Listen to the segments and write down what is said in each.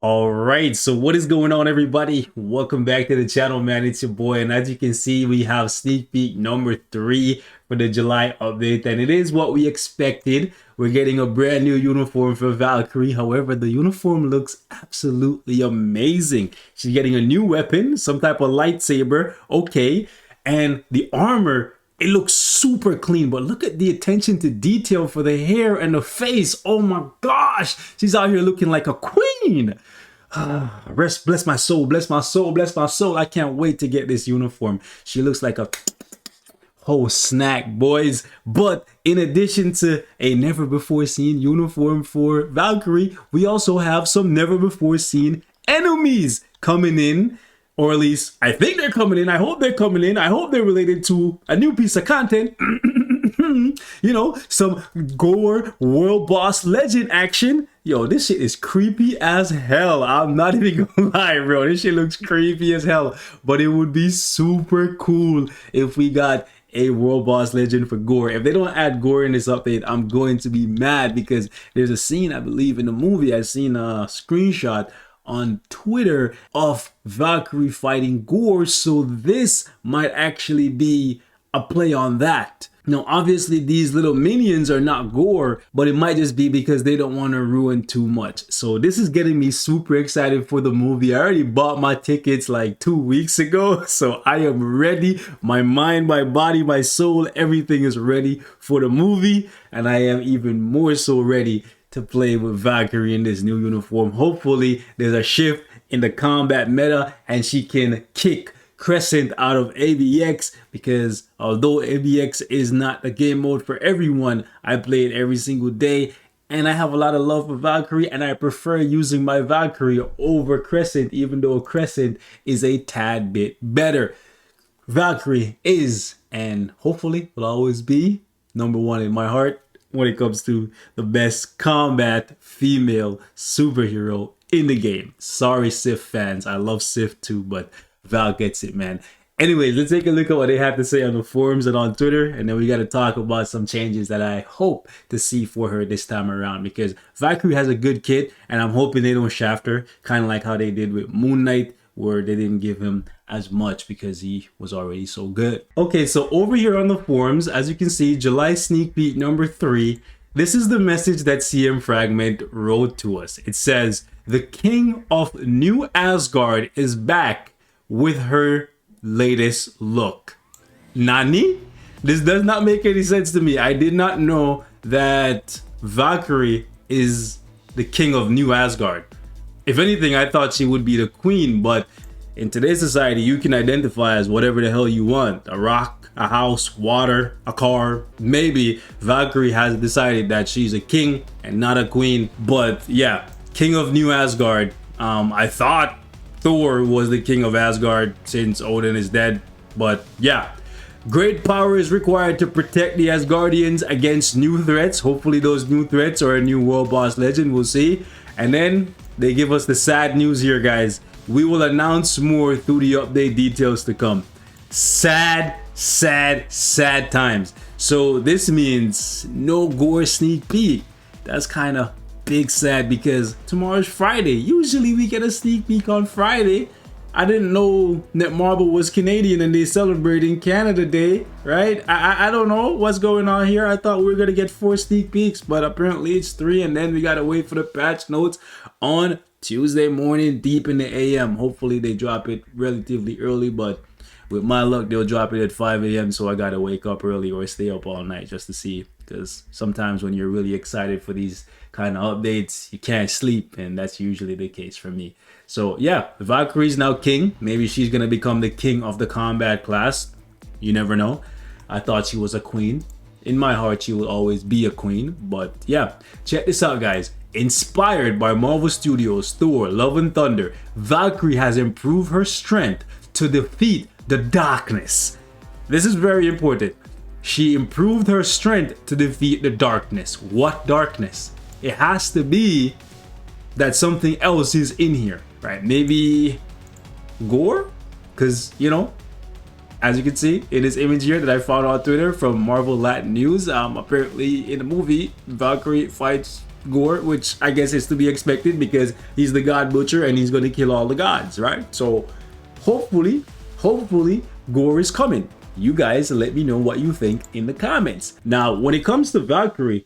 All right, so what is going on, everybody? Welcome back to the channel, man. It's your boy, and as you can see, we have sneak peek number 3 for the July update, and it is what we expected. We're getting a brand new uniform for Valkyrie. However, the uniform looks absolutely amazing. She's getting a new weapon, some type of lightsaber, okay, and the armor, it looks super clean, but look at the attention to detail for the hair and the face. Oh my gosh, she's out here looking like a queen. Rest, bless my soul, bless my soul, bless my soul. I can't wait to get this uniform. She looks like a whole snack, boys. But in addition to a never before seen uniform for Valkyrie, we also have some never before seen enemies coming in. Or at least, I think they're coming in. I hope they're coming in. I hope they're related to a new piece of content. You know, some GORR World Boss Legend action. Yo, this shit is creepy as hell. I'm not even gonna lie, bro. This shit looks creepy as hell. But it would be super cool if we got a World Boss Legend for GORR. If they don't add GORR in this update, I'm going to be mad, because there's a scene, I believe, in the movie. I've seen a screenshot on Twitter of Valkyrie fighting GORR, so this might actually be a play on that. Now, obviously, these little minions are not GORR, but it might just be because they don't want to ruin too much. So this is getting me super excited for the movie. I already bought my tickets like 2 weeks ago, so I am ready. My mind, my body, my soul, everything is ready for the movie, and I am even more so ready to play with Valkyrie in this new uniform. Hopefully there's a shift in the combat meta and she can kick Crescent out of ABX, because although ABX is not a game mode for everyone, I play it every single day and I have a lot of love for Valkyrie, and I prefer using my Valkyrie over Crescent, even though Crescent is a tad bit better. Valkyrie is, and hopefully will always be, #1 in my heart when it comes to the best combat female superhero in the game. Sorry, Sif fans. I love Sif too, but Val gets it, man. Anyways, let's take a look at what they have to say on the forums and on Twitter, and then we got to talk about some changes that I hope to see for her this time around, because Valkyrie has a good kit, and I'm hoping they don't shaft her, kind of like how they did with Moon Knight, where they didn't give him as much because he was already so good. Okay, so over here on the forums, as you can see, July sneak peek number 3, this is the message that CM Fragment wrote to us. It says, "The King of New Asgard is back with her latest look." Nani? This does not make any sense to me. I did not know that Valkyrie is the King of New Asgard. If anything, I thought she would be the queen, but in today's society, you can identify as whatever the hell you want. A rock, a house, water, a car. Maybe Valkyrie has decided that she's a king and not a queen. But yeah, King of New Asgard. I thought Thor was the king of Asgard since Odin is dead. But yeah, great power is required to protect the Asgardians against new threats. Hopefully those new threats are a new World Boss Legend. We'll see. And then they give us the sad news here, guys. We will announce more through the update details to come. Sad, sad, sad times. So this means no GORR sneak peek. That's kind of big sad, because tomorrow's Friday. Usually we get a sneak peek on Friday. I didn't know that Marvel was Canadian and they celebrating Canada Day, right? I don't know what's going on here. I thought we were gonna get 4 sneak peeks, but apparently it's 3, and then we gotta wait for the patch notes on Tuesday morning, deep in the AM. Hopefully they drop it relatively early, but with my luck they'll drop it at 5 AM, so I gotta wake up early or stay up all night just to see, because sometimes when you're really excited for these kind of updates, you can't sleep, and that's usually the case for me. So yeah, Valkyrie's now king. Maybe she's gonna become the king of the combat class. You never know. I thought she was a queen. In my heart, she will always be a queen. But yeah, check this out, guys. Inspired by Marvel Studios' Thor, Love and Thunder, Valkyrie has improved her strength to defeat the darkness. This is very important. She improved her strength to defeat the darkness. What darkness? It has to be that something else is in here, right? Maybe GORR? Because, you know, as you can see in this image here that I found on Twitter from Marvel Latin News, apparently in the movie, Valkyrie fights GORR, which I guess is to be expected because he's the God Butcher and he's going to kill all the gods, right? So hopefully GORR is coming. You guys let me know what you think in the comments. Now, when it comes to Valkyrie,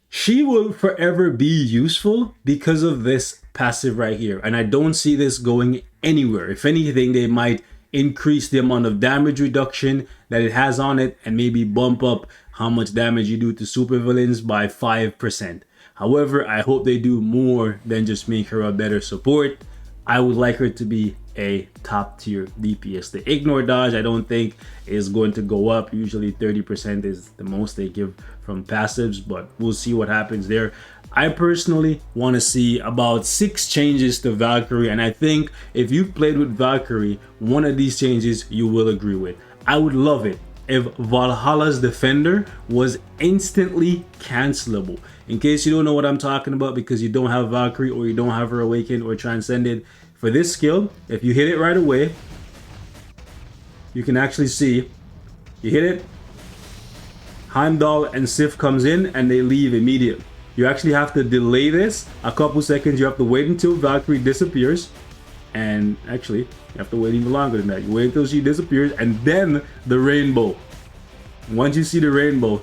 she will forever be useful because of this passive right here. And I don't see this going anywhere. If anything, they might increase the amount of damage reduction that it has on it and maybe bump up how much damage you do to supervillains by 5%. However, I hope they do more than just make her a better support. I would like her to be a top tier DPS. The ignore dodge I don't think is going to go up. Usually 30% is the most they give from passives, but we'll see what happens there. I personally want to see about 6 changes to Valkyrie, and I think if you've played with Valkyrie, one of these changes you will agree with. I would love it if Valhalla's Defender was instantly cancelable. In case you don't know what I'm talking about because you don't have Valkyrie or you don't have her Awakened or Transcended, for this skill, if you hit it right away, you can actually see, you hit it, Heimdall and Sif comes in and they leave immediately. You actually have to delay this a couple seconds. You have to wait until Valkyrie disappears. And actually, you have to wait even longer than that. You wait until she disappears and then the rainbow. Once you see the rainbow,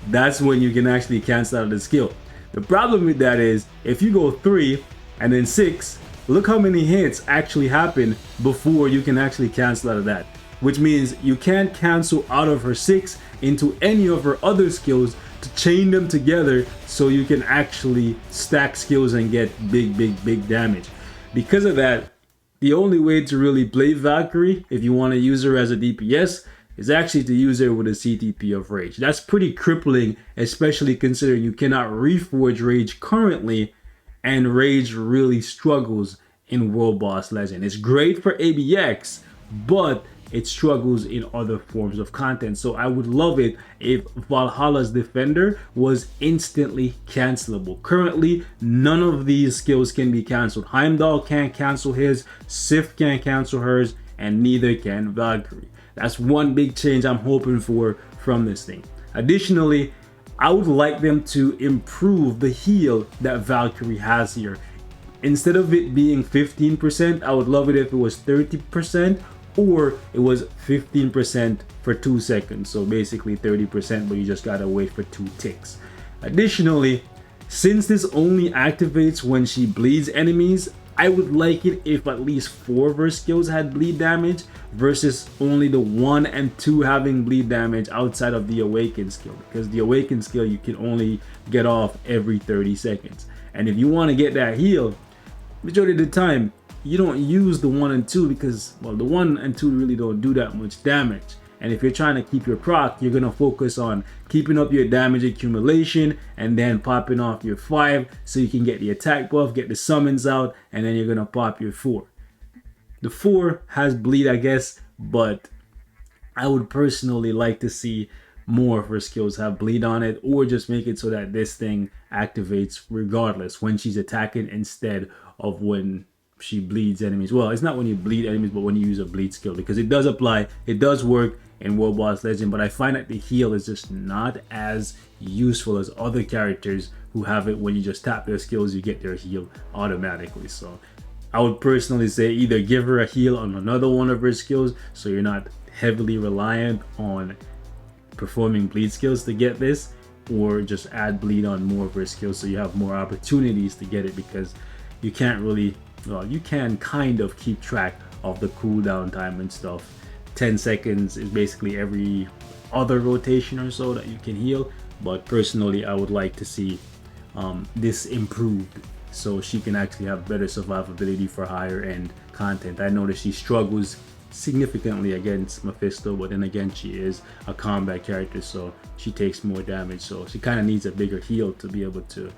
that's when you can actually cancel out the skill. The problem with that is if you go 3 and then 6, look how many hits actually happen before you can actually cancel out of that. Which means you can't cancel out of her 6 into any of her other skills to chain them together so you can actually stack skills and get big damage. Because of that, the only way to really play Valkyrie, if you want to use her as a DPS, is actually to use her with a CTP of Rage. That's pretty crippling, especially considering you cannot reforge Rage currently, and Rage really struggles in World Boss Legend. It's great for ABX, but it struggles in other forms of content. So I would love it if Valhalla's Defender was instantly cancelable. Currently, none of these skills can be canceled. Heimdall can't cancel his, Sif can't cancel hers, and neither can Valkyrie. That's one big change I'm hoping for from this thing. Additionally, I would like them to improve the heal that Valkyrie has here. Instead of it being 15%, I would love it if it was 30%, or it was 15% for 2 seconds. So basically 30%, but you just gotta wait for 2 ticks. Additionally, since this only activates when she bleeds enemies, I would like it if at least 4 of her skills had bleed damage versus only the 1 and 2 having bleed damage outside of the Awaken skill, because the Awaken skill you can only get off every 30 seconds. And if you want to get that heal, majority of the time you don't use the 1 and 2 because, well, the 1 and 2 really don't do that much damage. And if you're trying to keep your proc, you're gonna focus on keeping up your damage accumulation and then popping off your 5 so you can get the attack buff, get the summons out, and then you're gonna pop your 4. The 4 has bleed, I guess, but I would personally like to see more of her skills have bleed on it, or just make it so that this thing activates regardless when she's attacking instead of when she bleeds enemies. Well, it's not when you bleed enemies, but when you use a bleed skill, because it does apply, it does work in World Boss Legend, but I find that the heal is just not as useful as other characters who have it when you just tap their skills, you get their heal automatically. So I would personally say either give her a heal on another one of her skills so you're not heavily reliant on performing bleed skills to get this, or just add bleed on more of her skills so you have more opportunities to get it, because you can't really, well, you can kind of keep track of the cooldown time and stuff. 10 seconds is basically every other rotation or so that you can heal, but personally I would like to see this improved so she can actually have better survivability for higher end content. I know that she struggles significantly against Mephisto, but then again she is a combat character, so she takes more damage, so she kind of needs a bigger heal to be able to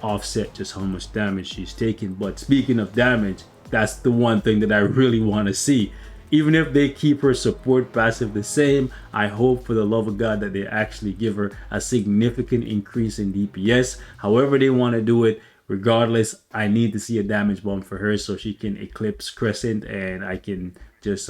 offset just how much damage she's taking. But speaking of damage, that's the one thing that I really want to see. Even if they keep her support passive the same, I hope for the love of God that they actually give her a significant increase in DPS. However they want to do it, regardless, I need to see a damage bump for her so she can eclipse Crescent and I can just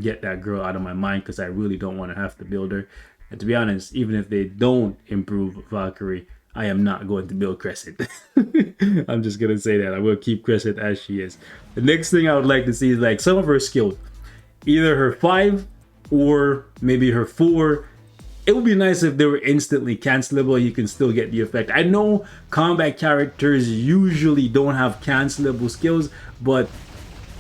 get that girl out of my mind, because I really don't want to have to build her. And to be honest, even if they don't improve Valkyrie, I am not going to build Crescent. I'm just gonna say that I will keep Crescent as she is. The next thing I would like to see is like some of her skills, either her 5 or maybe her 4. It would be nice if they were instantly cancelable. You can still get the effect. I know combat characters usually don't have cancelable skills, but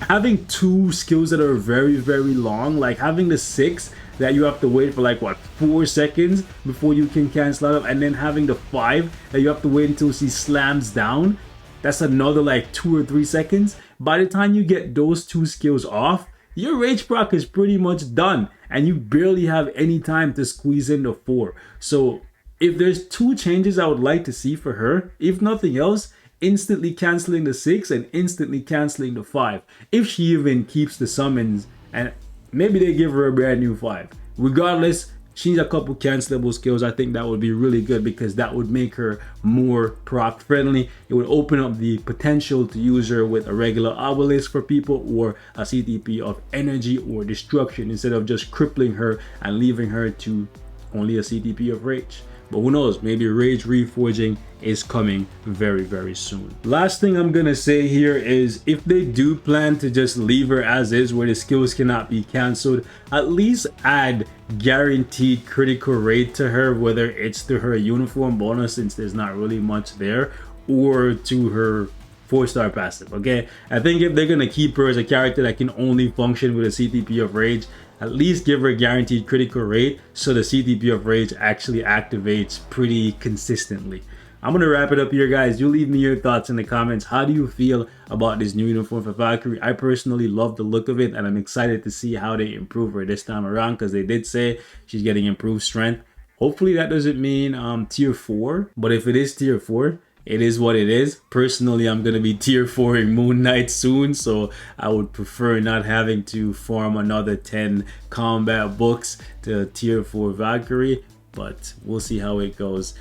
having 2 skills that are very, very long, like having the 6 that you have to wait for like what, 4 seconds before you can cancel out of, and then having the 5 that you have to wait until she slams down, that's another like 2 or 3 seconds. By the time you get those 2 skills off, your rage proc is pretty much done, and you barely have any time to squeeze in the 4. So if there's 2 changes I would like to see for her, if nothing else, instantly canceling the 6 and instantly canceling the 5. If she even keeps the summons, and maybe they give her a brand new 5. Regardless, she needs a couple cancelable skills. I think that would be really good, because that would make her more proc friendly. It would open up the potential to use her with a regular obelisk for people, or a CTP of energy or destruction, instead of just crippling her and leaving her to only a CTP of rage. But who knows, maybe rage reforging is coming very, very soon. Last thing I'm gonna say here is, if they do plan to just leave her as is, where the skills cannot be cancelled, at least add guaranteed critical rate to her, whether it's to her uniform bonus, since there's not really much there, or to her 4-star passive. Okay, I think if they're gonna keep her as a character that can only function with a CTP of rage, at least give her a guaranteed critical rate, so the CTP of rage actually activates pretty consistently. I'm gonna wrap it up here, guys. You leave me your thoughts in the comments. How do you feel about this new uniform for Valkyrie? I personally love the look of it, and I'm excited to see how they improve her this time around, because they did say she's getting improved strength. Hopefully that doesn't mean tier 4, but if it is tier 4, it is what it is. Personally, I'm gonna be tier 4 in Moon Knight soon, so I would prefer not having to farm another 10 combat books to tier 4 Valkyrie, but we'll see how it goes.